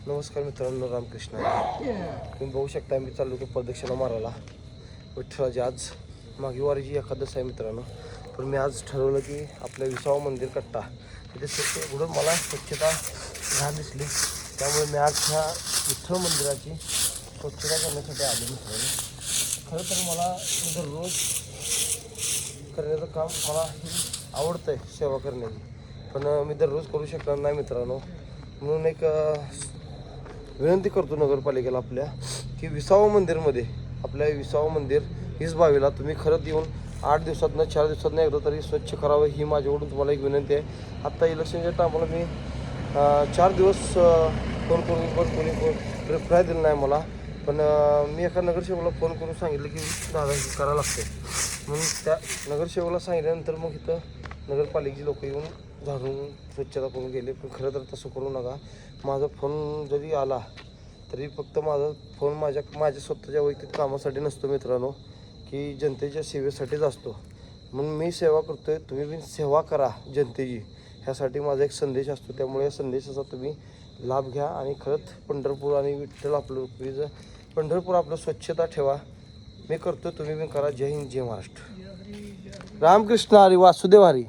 नमस्कार मित्रांनो, रामकृष्ण आहे. तुम्ही बघू शकता मी चाललो की प्रदक्षिणा मारायला विठ्ठलाची. आज मागे वारीची एकादश आहे मित्रांनो. पण मी आज ठरवलं की आपलं विसावं मंदिर कट्टा तिथे स्वच्छ उडून मला स्वच्छता घाण दिसली, त्यामुळे मी आज ह्या विठ्ठल मंदिराची स्वच्छता करण्यासाठी आलो मित्रांनो. खरं तर मला दररोज करण्याचं काम मला आवडतं आहे, सेवा करण्याची, पण मी दररोज करू शकणार नाही मित्रांनो. म्हणून एक विनंती करतो नगरपालिकेला आपल्या की विसावं मंदिरमध्ये आपल्या विसावं मंदिर हीच बावीला तुम्ही खरंच येऊन 8 दिवसातनं 4 दिवसातनं एकदा तरी स्वच्छ करावं, ही माझ्याकडून तुम्हाला एक विनंती आहे. आत्ता इलेक्शनच्या टायमाला मी 4 दिवस फोन करून पण कोणी रिप्लाय दिला नाही मला, पण मी एका नगरसेवकाला फोन करून सांगितलं की दादा हे करायला लागते. म्हणून त्या नगरसेवकाला सांगितल्यानंतर मग इथं नगरपालिकेची लोक येऊन झाडून स्वच्छता करून गेले. पण खरं तर तसं करू नका. माझा फोन जरी आला तरी फक्त माझा फोन माझ्या स्वतःच्या वैयक्तिक कामासाठी नसतो मित्रांनो, की जनतेच्या सेवेसाठीच असतो. म्हणून मी सेवा करतो आहे, तुम्ही पण सेवा करा जनतेची, ह्यासाठी माझा एक संदेश असतो. त्यामुळे या संदेशाचा तुम्ही लाभ घ्या आणि खरंच पंढरपूर आणि विठ्ठल आपलं पंढरपूर आपलं स्वच्छता ठेवा. मी करतो, तुम्ही पण करा. जय हिंद, जय महाराष्ट्र. रामकृष्ण हरी, वासुदेव हरी.